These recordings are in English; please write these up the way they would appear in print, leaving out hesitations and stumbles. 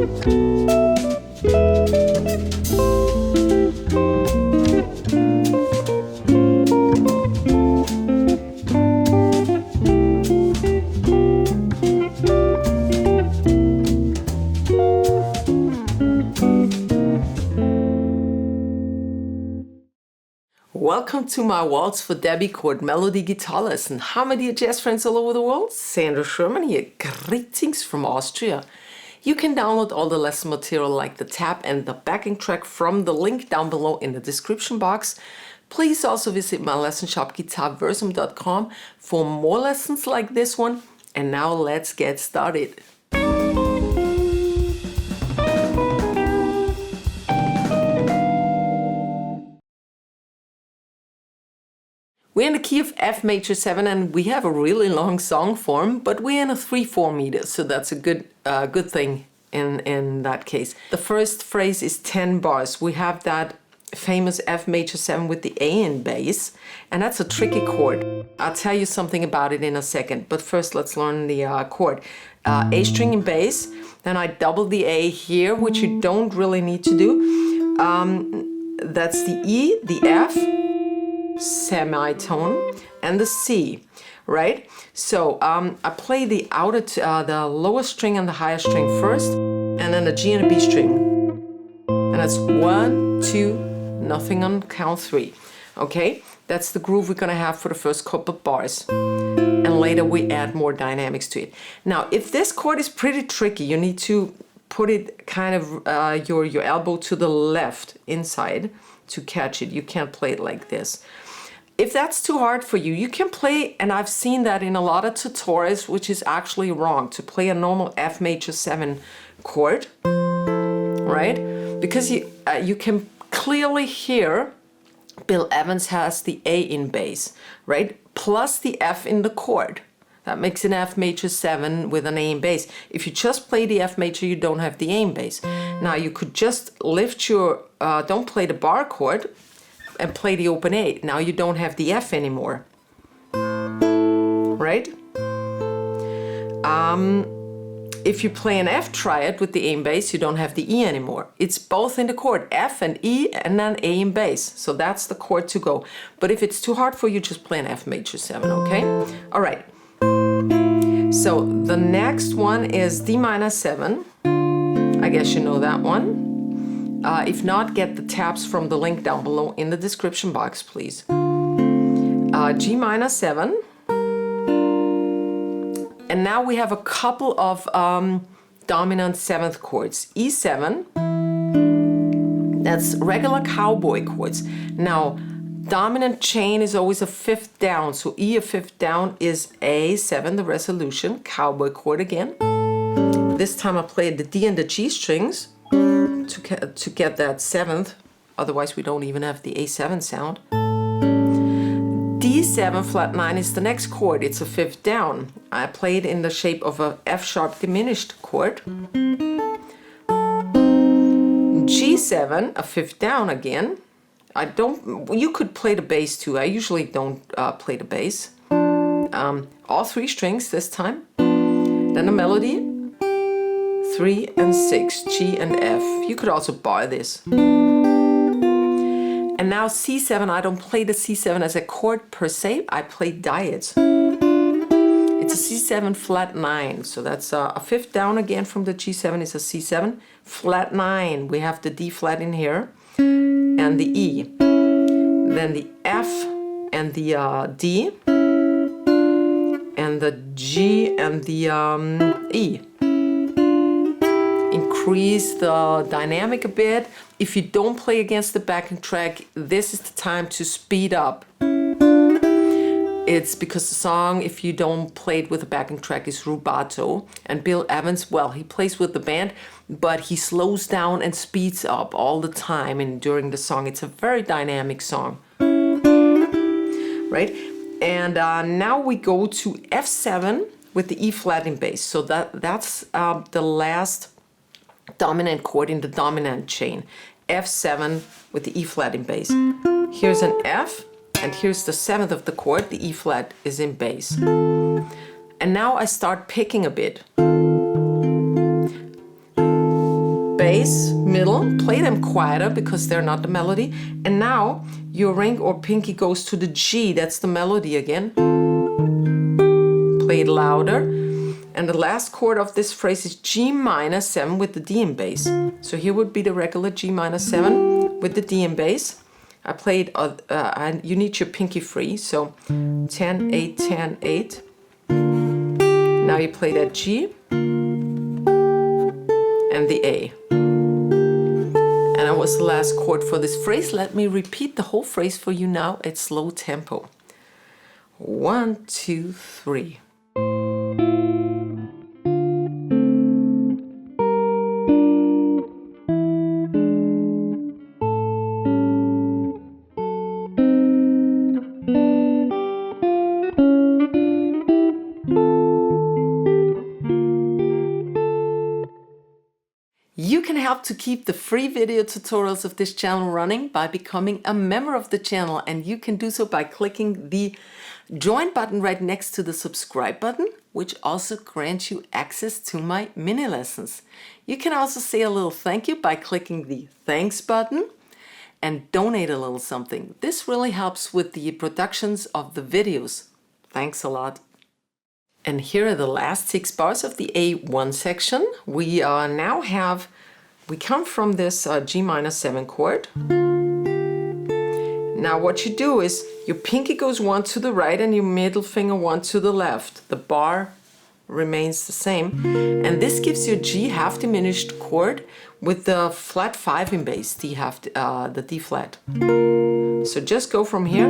Welcome to my Waltz for Debbie chord melody guitar lesson. Hi my dear jazz friends all over the world, Sandra Sherman here. Greetings from Austria. You can download all the lesson material like the tab and the backing track from the link down below in the description box. Please also visit my lesson shop Guitarversum.com for more lessons like this one. And now let's get started. We're in the key of F major 7 and we have a really long song form, but we're in a 3/4 meter, so that's a good thing in that case. The first phrase is 10 bars. We have that famous F major 7 with the A in bass, and that's a tricky chord. I'll tell you something about it in a second, but first let's learn the chord. A string in bass, then I double the A here, which you don't really need to do. That's the E, the F, semitone, and the C, right? So I play the the lower string and the higher string first, and then a G and a B string, and that's 1, 2, nothing on count 3. Okay, that's the groove we're gonna have for the first couple of bars, and later we add more dynamics to it. Now, if this chord is pretty tricky, you need to put it kind of your elbow to the left inside to catch it. You can't play it like this. If that's too hard for you, you can play, and I've seen that in a lot of tutorials, which is actually wrong, to play a normal F major 7 chord, right? Because you can clearly hear Bill Evans has the A in bass, right? Plus the F in the chord. That makes an F major 7 with an A in bass. If you just play the F major, you don't have the A in bass. Now you could just lift your, don't play the bar chord and play the open A. Now you don't have the F anymore, right? If you play an F triad with the A in bass, you don't have the E anymore. It's both in the chord, F and E, and then A in bass. So that's the chord to go. But if it's too hard for you, just play an F major 7, okay? All right. So the next one is D minor 7. I guess you know that one. If not, get the tabs from the link down below in the description box, please. G minor 7. And now we have a couple of dominant 7th chords. E7, that's regular cowboy chords. Now, dominant chain is always a 5th down, so E a 5th down is A7, the resolution, cowboy chord again. This time I played the D and the G strings to get that 7th, otherwise we don't even have the A7 sound. D7 flat 9 is the next chord, it's a 5th down. I play it in the shape of a F sharp diminished chord. G7, a 5th down again. You could play the bass too, I usually don't play the bass. All 3 strings this time. Then a melody. 3 and 6, G and F. You could also bar this. And now C7, I don't play the C7 as a chord per se, I play diads. It's a C7 flat 9, so that's a 5th down again from the G7 is a C7 flat 9. We have the D flat in here and the E. Then the F and the D and the G and the E. Increase the dynamic a bit. If you don't play against the backing track, this is the time to speed up. It's because the song, if you don't play it with a backing track, is rubato. And Bill Evans, well, he plays with the band, but he slows down and speeds up all the time and during the song. It's a very dynamic song, right? And now we go to F7 with the E flat in bass. So that's the last dominant chord in the dominant chain. F7 with the E flat in bass. Here's an F, and here's the 7th of the chord, the E flat is in bass. And now I start picking a bit. bass, middle, play them quieter because they're not the melody. And now your ring or pinky goes to the G, that's the melody again. Play it louder. And the last chord of this phrase is G minor 7 with the D in bass. So here would be the regular G minor 7 with the D in bass. I played, you need your pinky free, so 10, 8, 10, 8. Now you play that G and the A. And that was the last chord for this phrase. Let me repeat the whole phrase for you now at slow tempo. 1, 2, 3. You can help to keep the free video tutorials of this channel running by becoming a member of the channel, and you can do so by clicking the join button right next to the subscribe button, which also grants you access to my mini lessons. You can also say a little thank you by clicking the thanks button and donate a little something. This really helps with the productions of the videos. Thanks a lot. And here are the last 6 bars of the A1 section. We come from this G minor 7 chord. Now what you do is your pinky goes 1 to the right and your middle finger 1 to the left. The bar remains the same. And this gives you a G half diminished chord with the flat 5 in bass, the D flat. So just go from here.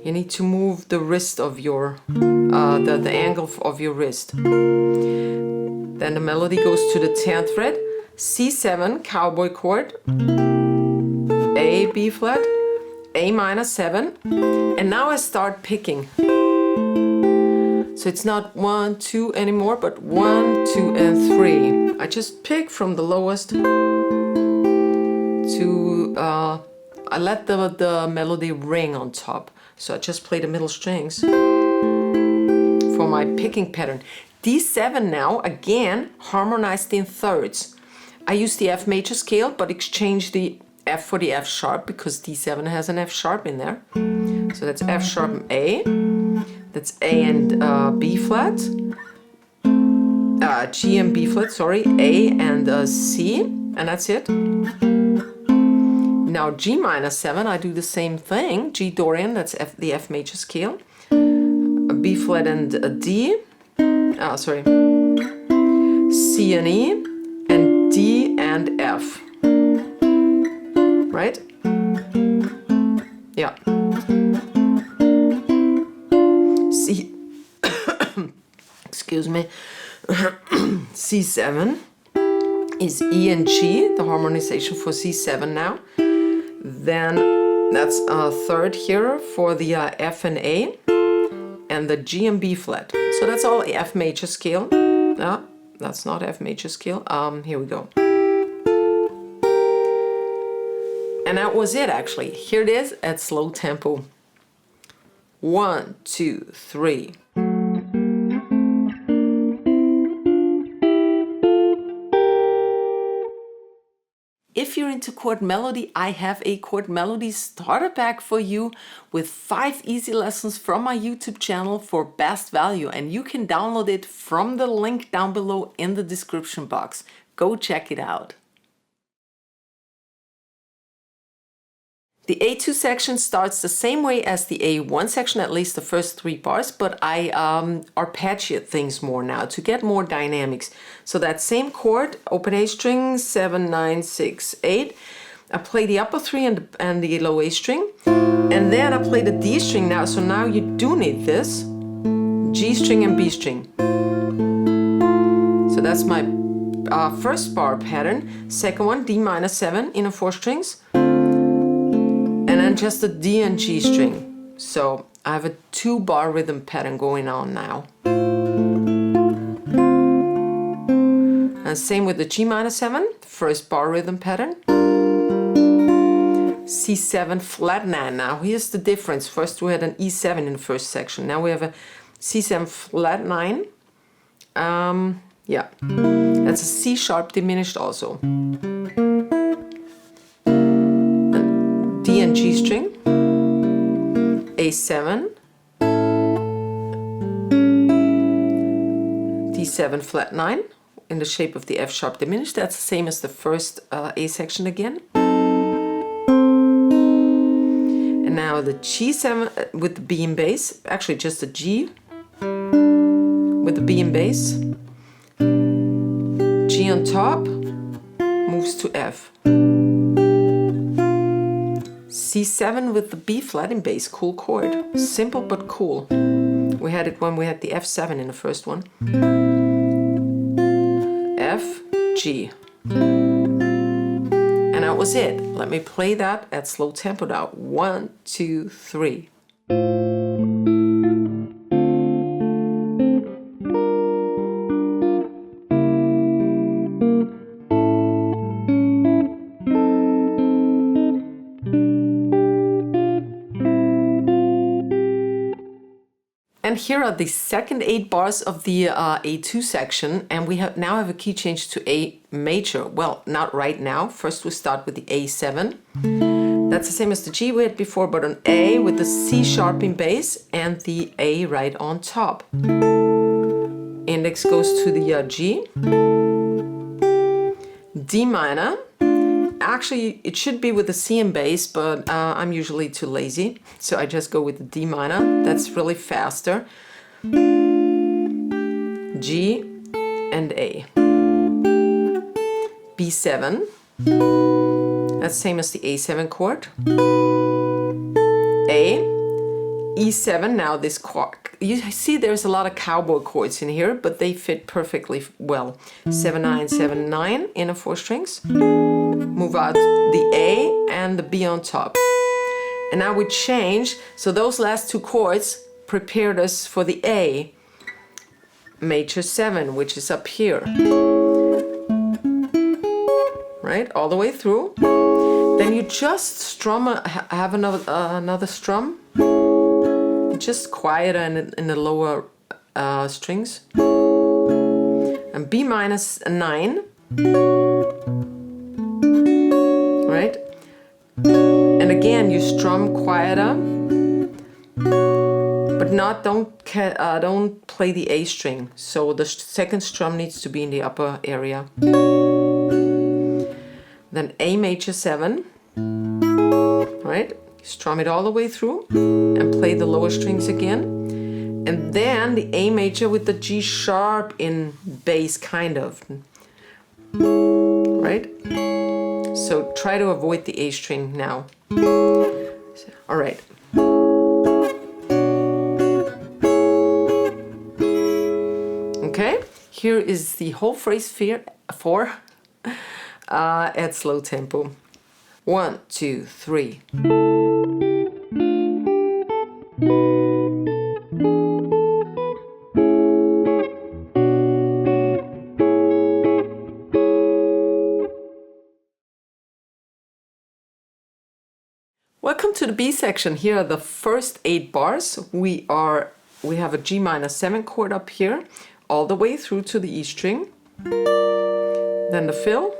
You need to move the wrist of your, the angle of your wrist. Then the melody goes to the 10th fret, C7, cowboy chord, A, B flat, A minor 7, and now I start picking. So it's not 1, 2 anymore, but 1, 2, and 3. I just pick from the lowest to, I let the melody ring on top. So I just play the middle strings for my picking pattern. D7 now, again, harmonized in thirds. I use the F major scale, but exchange the F for the F sharp because D7 has an F sharp in there. So that's F sharp and A. That's A and B flat. G and B flat, sorry. A and C, and that's it. Now G minor 7, I do the same thing. G Dorian, that's the F major scale. A B flat and a D. C and E, and D and F. Right? Yeah. C. Excuse me. C7 is E and G, the harmonization for C7 now. Then that's a third here for the F and A, and the G and B flat. So that's all F major scale. No, that's not F major scale. Here we go. And that was it actually. Here it is at slow tempo. 1, 2, 3. If you're into chord melody, I have a chord melody starter pack for you with 5 easy lessons from my YouTube channel for best value, and you can download it from the link down below in the description box. Go check it out. The A2 section starts the same way as the A1 section, at least the first 3 bars, but I arpeggiate things more now to get more dynamics. So that same chord, open A string, 7, 9, 6, 8. I play the upper 3 and the low A string, and then I play the D string now. So now you do need this, G string and B string. So that's my first bar pattern. Second one, D minor 7 in a 4 strings. And then just a D and G string. So I have a 2-bar rhythm pattern going on now. And same with the G minor 7, first bar rhythm pattern. C7 flat 9. Now here's the difference. First we had an E7 in the first section. Now we have a C7 flat 9. Yeah. That's a C sharp diminished also. D and G string, A7, D7 flat 9 in the shape of the F sharp diminished. That's the same as the first A section again. And now the G7 with the B in bass, actually just a G with the B in bass. G on top moves to F. C7 with the B flat in bass, cool chord. Simple but cool. We had it when we had the F7 in the first one. F, G. And that was it. Let me play that at slow tempo now. 1, 2, 3. And here are the second 8 bars of the A2 section, and we now have a key change to A major. Well, not right now. First we start with the A7. That's the same as the G we had before, but an A with the C sharp in bass and the A right on top. Index goes to the G. D minor. Actually, it should be with the C in bass, but I'm usually too lazy, so I just go with the D minor. That's really faster. G and A. B7. That's same as the A7 chord. A. E7. Now this chord. You see there's a lot of cowboy chords in here, but they fit perfectly well. 7-9, 7-9 in a 4 strings. Move out the A and the B on top. And now we change, so those last 2 chords prepared us for the A major 7, which is up here. Right, all the way through. Then you just strum, have another strum, just quieter in the lower strings. And B minus 9. Right? And again, you strum quieter, but don't play the A string. So the second strum needs to be in the upper area. Then A major 7, right? Strum it all the way through and play the lower strings again. And then the A major with the G sharp in bass, kind of, right? So try to avoid the A string now. All right. Okay, here is the whole phrase for at slow tempo. 1, 2, 3. Welcome to the B section. Here are the first 8 bars. We have a G minor 7 chord up here, all the way through to the E string. Then the fill.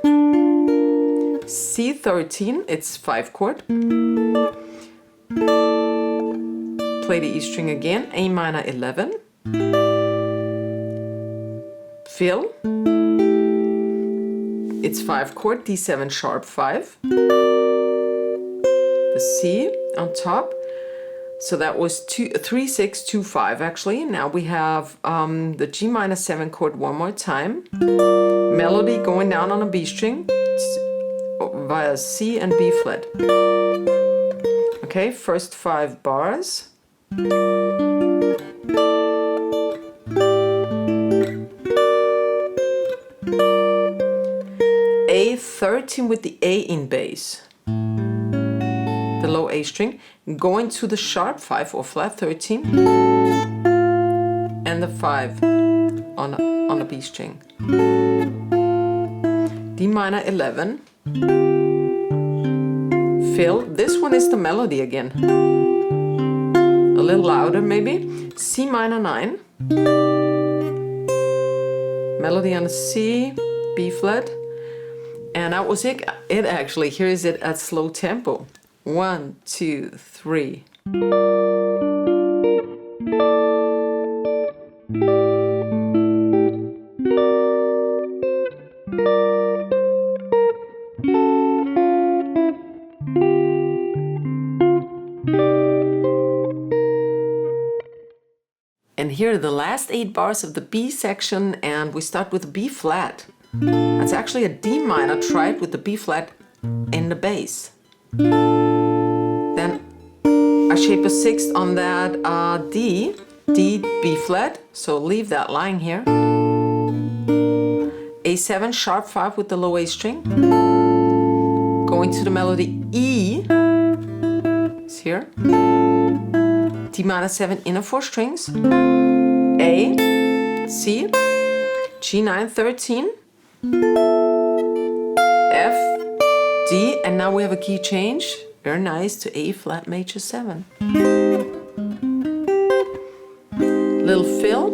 C13, it's 5 chord. Play the E string again, A minor 11. Fill. It's 5 chord, D7 sharp 5. The C on top. So that was 3, 6, 2, 5 actually. Now we have the G minor 7 chord one more time. Melody going down on a B string via C and B flat. Okay, first 5 bars. A13 with the A in bass. The low A string, going to the sharp 5 or flat 13, and the 5 on a B string. D minor 11. Fill. This one is the melody again. A little louder maybe. C minor 9. Melody on a C, B flat. And that was it actually. Here is it at slow tempo. 1, 2, 3. And here are the last 8 bars of the B section, and we start with B flat. That's actually a D minor tried with the B flat in the bass. Then I shape a sixth on that D, B flat, so leave that lying here. A7 sharp 5 with the low A string. Going to the melody E, it's here. D minor 7 inner 4 strings. A, C, G9 13, F, D, and now we have a key change. Very nice, to A flat major 7. Little fill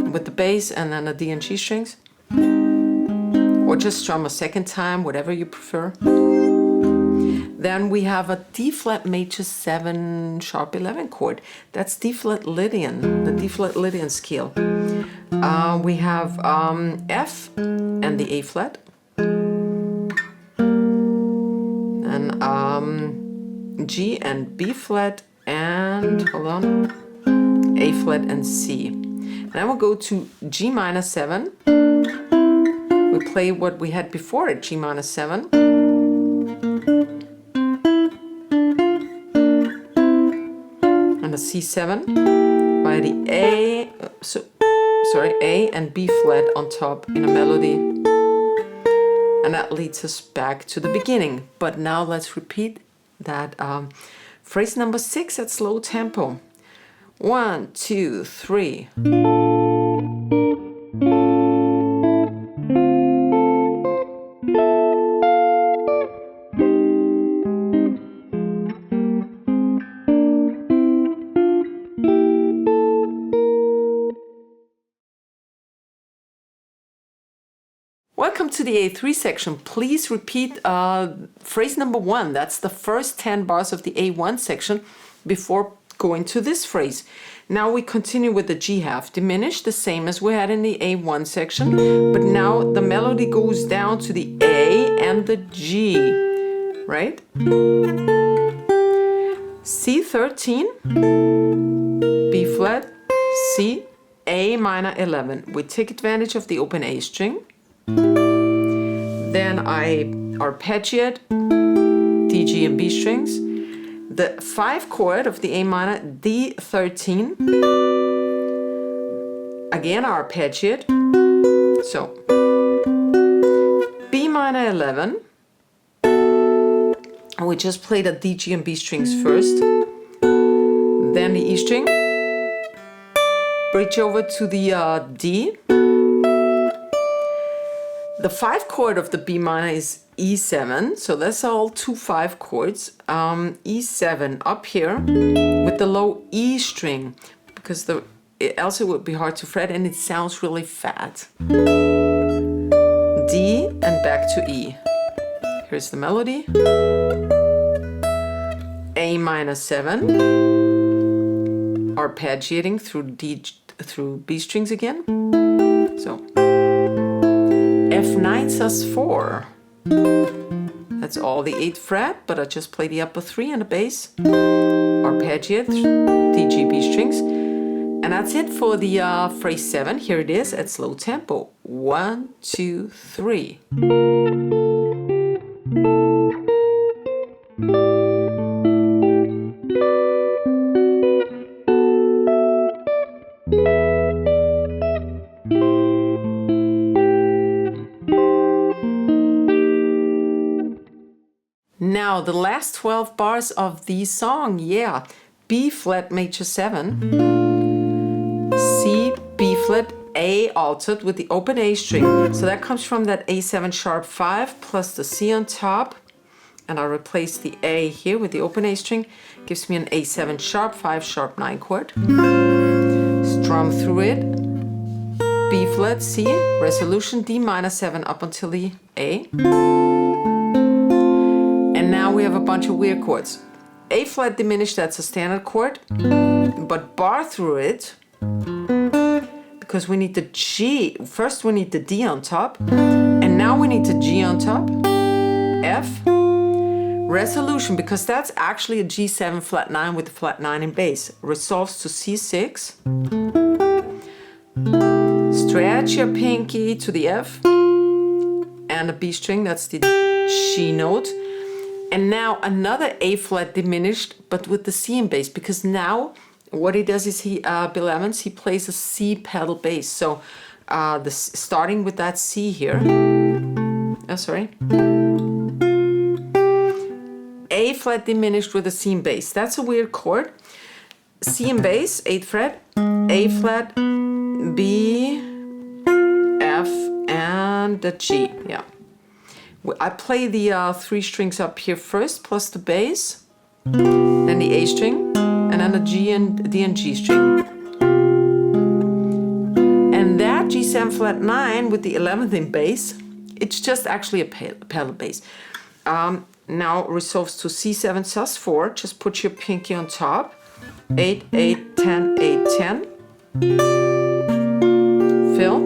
with the bass and then the D and G strings. Or just strum a second time, whatever you prefer. Then we have a D flat major 7 sharp 11 chord. That's D flat Lydian, the D flat Lydian scale. We have F and the A flat. And G and B flat and, hold on, A flat and C. Then we'll go to G minor 7. We play what we had before at G minor 7. And a C7 by the A, A and B flat on top in a melody. And that leads us back to the beginning. But now let's repeat that phrase number 6 at slow tempo. 1, 2, 3. Welcome to the A3 section. Please repeat phrase number 1. That's the first 10 bars of the A1 section before going to this phrase. Now we continue with the G half, diminished, the same as we had in the A1 section, but now the melody goes down to the A and the G, right? C13, B flat, C, A minor 11. We take advantage of the open A string. Then I arpeggiate D, G, and B strings. The 5 chord of the A minor, D13. Again, arpeggiate. So, B minor 11. And we just play the D, G, and B strings first. Then the E string. Bridge over to the D. The 5 chord of the B minor is E7, so that's all 2 5 chords. E7 up here with the low E string, because else it would be hard to fret and it sounds really fat. D and back to E. Here's the melody. A minor 7, arpeggiating through B strings again. So. F9 sus4. That's all the 8th fret, but I just play the upper 3 and the bass. Arpeggiate, D, G, B strings. And that's it for the phrase 7. Here it is at slow tempo. 1, 2, 3. Now the last 12 bars of the song, yeah. B flat major 7, C, B flat, A altered with the open A string. So that comes from that A7 sharp 5 plus the C on top. And I replace the A here with the open A string. Gives me an A7 sharp 5 sharp 9 chord. Strum through it. B flat, C, resolution, D minor 7 up until the A. And now we have a bunch of weird chords. A flat diminished, that's a standard chord, but bar through it, because we need the G. First we need the D on top, and now we need the G on top. F, resolution, because that's actually a G7 flat 9 with the flat 9 in bass. Resolves to C6. Stretch your pinky to the F and the B string, that's the G note. And now another A flat diminished, but with the C in bass, because now what he does is Bill Evans, he plays a C pedal bass. So starting with that C here. Oh, sorry. A flat diminished with a C in bass. That's a weird chord. C in bass, 8th fret, A flat, B, F, and the G. Yeah. I play the 3 strings up here first, plus the bass, then the A string, and then the G and D and G string. And that G7 flat 9 with the 11th in bass, it's just actually a pedal bass. Now resolves to C7 sus4, just put your pinky on top, 8, 8, 10, 8, 10. Fill,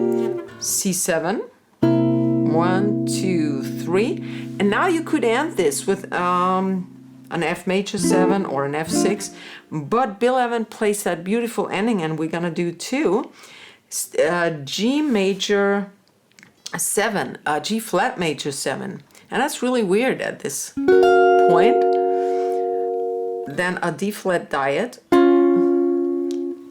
C7, 1, 2, 3. And now you could end this with an F major 7 or an F6, but Bill Evans plays that beautiful ending, and we're gonna do two. G major 7, G flat major 7. And that's really weird at this point. Then a D flat diet.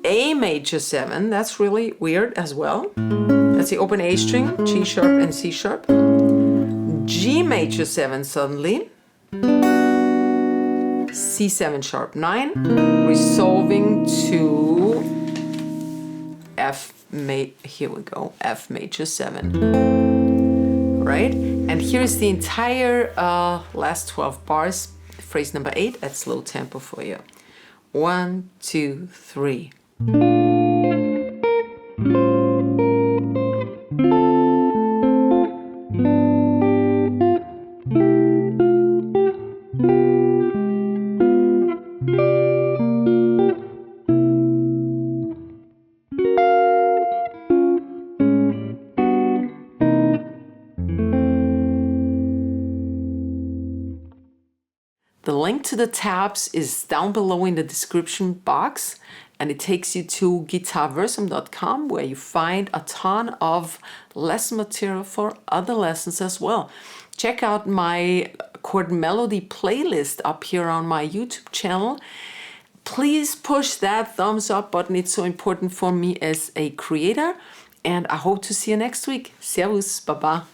A major 7, that's really weird as well. That's the open A string, G sharp and C sharp. G major 7 suddenly. C7 sharp 9, resolving to F major 7. Right? And here's the entire last 12 bars, phrase number 8 at slow tempo for you. 1, 2, 3. The link to the tabs is down below in the description box, and it takes you to Guitarversum.com, where you find a ton of lesson material for other lessons as well. Check out my chord melody playlist up here on my YouTube channel. Please push that thumbs up button. It's so important for me as a creator, and I hope to see you next week. Servus, baba.